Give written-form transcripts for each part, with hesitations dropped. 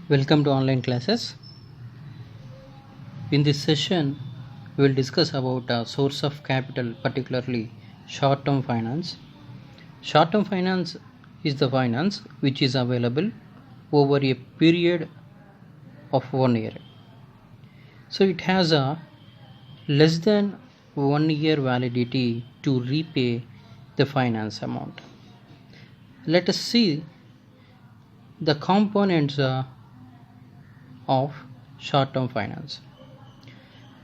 Welcome to online classes. In this session, we will discuss about a source of capital, particularly short-term finance. Short-term finance is the finance which is available over a period of 1 year. So it has a less than 1 year validity to repay the finance amount. Let us see the components of short-term finance.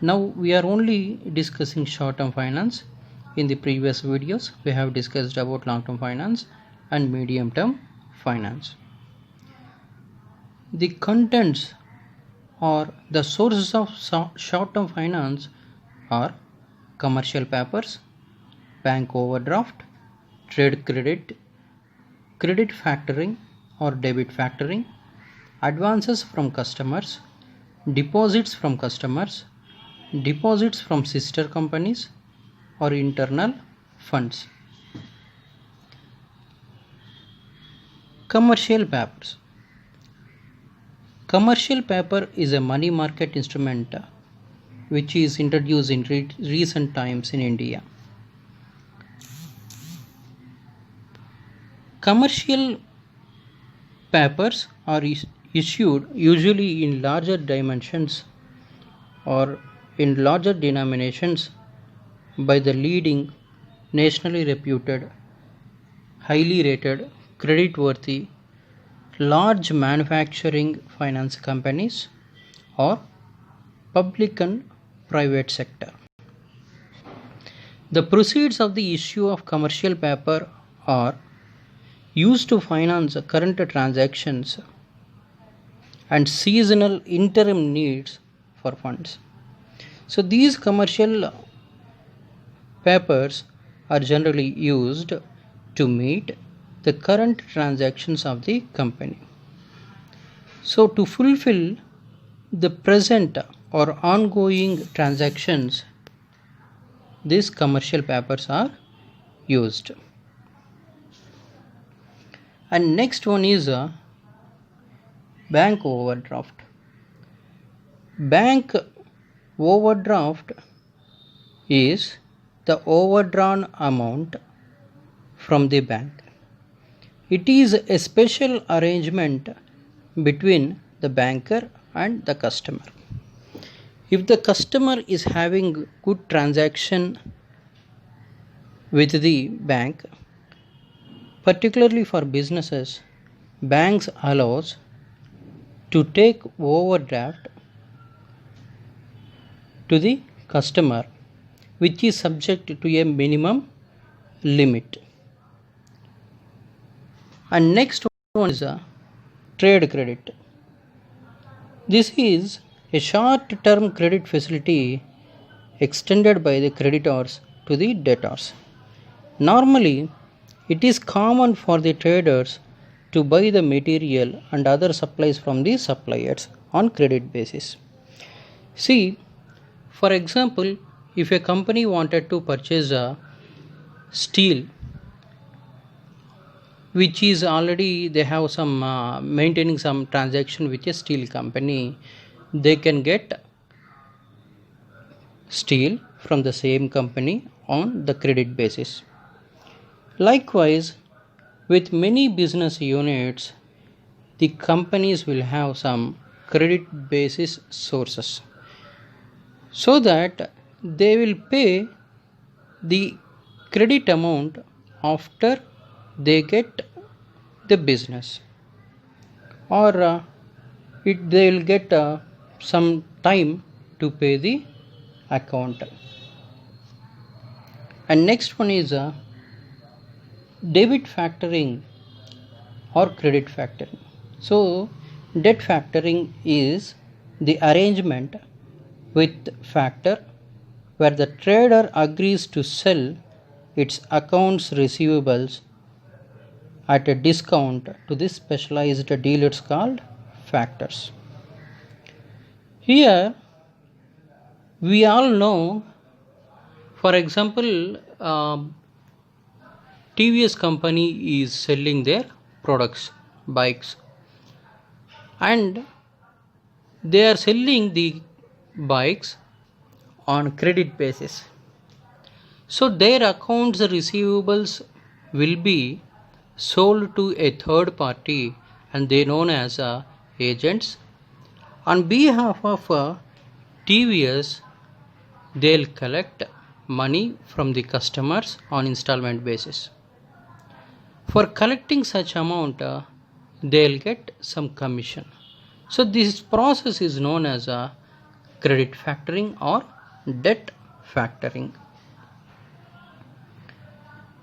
Now we are only discussing short-term finance. In the previous videos we have discussed about long-term finance and medium-term finance. The contents or the sources of short-term finance are commercial papers, bank overdraft, trade credit, credit factoring or debit factoring, advances from customers, deposits from customers, deposits from sister companies or internal funds. Commercial papers. Commercial paper is a money market instrument which is introduced in recent times in India. Commercial papers are issued usually in larger dimensions or in larger denominations by the leading nationally reputed, highly rated, creditworthy, large manufacturing finance companies or public and private sector. The proceeds of the issue of commercial paper are used to finance current transactions and seasonal interim needs for funds. So these commercial papers are generally used to meet the current transactions of the company. So to fulfill the present or ongoing transactions, these commercial papers are used. And next one is a bank overdraft. Bank overdraft is the overdrawn amount from the bank. It is a special arrangement between the banker and the customer. If the customer is having good transaction with the bank, particularly for businesses, banks allows to take overdraft to the customer, which is subject to a minimum limit. And next one is a trade credit. This is a short term credit facility extended by the creditors to the debtors. Normally, it is common for the traders to buy the material and other supplies from the suppliers on credit basis. See, for example, if a company wanted to purchase a steel, which is already they have some maintaining some transaction with a steel company, they can get steel from the same company on the credit basis. Likewise, with many business units, the companies will have some credit basis sources so that they will pay the credit amount after they get the business, or they will get some time to pay the account. And next one is debit factoring or credit factoring. So debt factoring is the arrangement with factor where the trader agrees to sell its accounts receivables at a discount to the specialized dealers called factors. Here we all know, for example, TVS company is selling their products, bikes. and they are selling the bikes on credit basis. So their accounts receivables will be sold to a third party and they known as agents. On behalf of TVS, they'll collect money from the customers on installment basis. For collecting such amount, they'll get some commission. So this process is known as a credit factoring or debt factoring.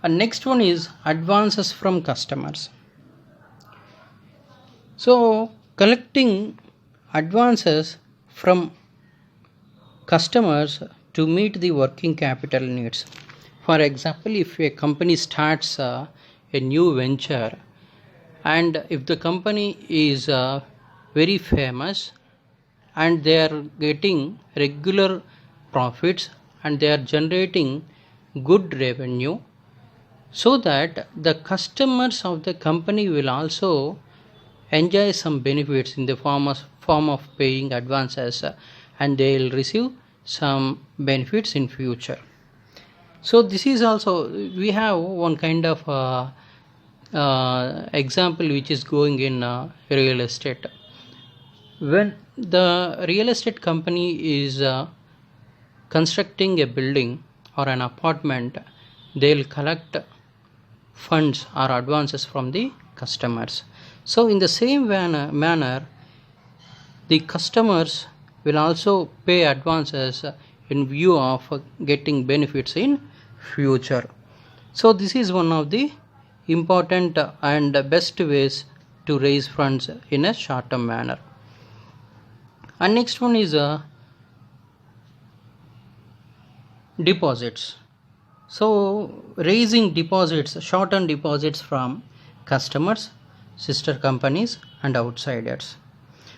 And next one is advances from customers. So collecting advances from customers to meet the working capital needs. For example, if a company starts a new venture and if the company is very famous and they are getting regular profits and they are generating good revenue, so that the customers of the company will also enjoy some benefits in the form of paying advances, and they will receive some benefits in future. So this is also, we have one kind of example which is going in real estate. When the real estate company is constructing a building or an apartment, they'll collect funds or advances from the customers. So in the same manner, the customers will also pay advances in view of getting benefits in future. So this is one of the important and best ways to raise funds in a short term manner. And next one is deposits. So raising deposits, short term deposits from customers, sister companies and outsiders.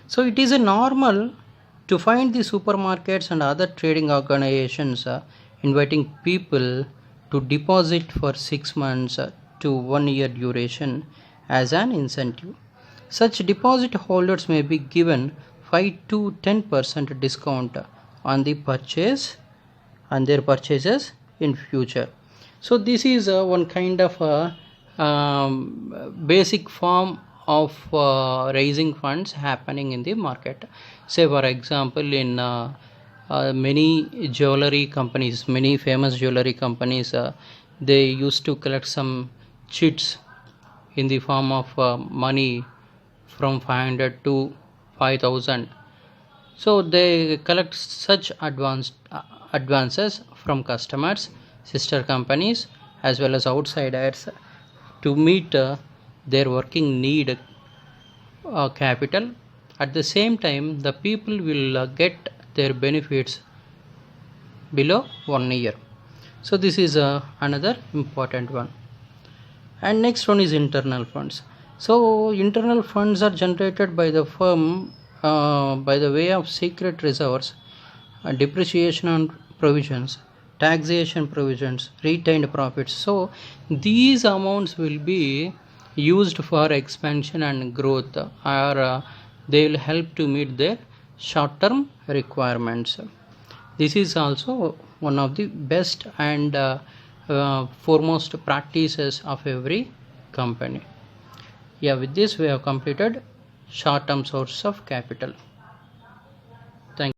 So it is a normal to find the supermarkets and other trading organizations inviting people to deposit for 6 months to 1 year duration as an incentive. Such deposit holders may be given 5 to 10% discount on the purchase and their purchases in future. So this is one kind of basic form of raising funds happening in the market. Say for example, in many jewelry companies, many famous jewelry companies, they used to collect some chits in the form of money from 500 to 5000. So they collect such advances from customers, sister companies as well as outsiders to meet their working need capital. At the same time, the people will get their benefits below 1 year. So this is another important one. And next one is internal funds. So internal funds are generated by the firm by the way of secret reserves, depreciation on provisions, taxation provisions, retained profits. So these amounts will be used for expansion and growth, or they will help to meet their short term requirements. This is also one of the best and foremost practices of every company. Yeah, with this we have completed short term source of capital.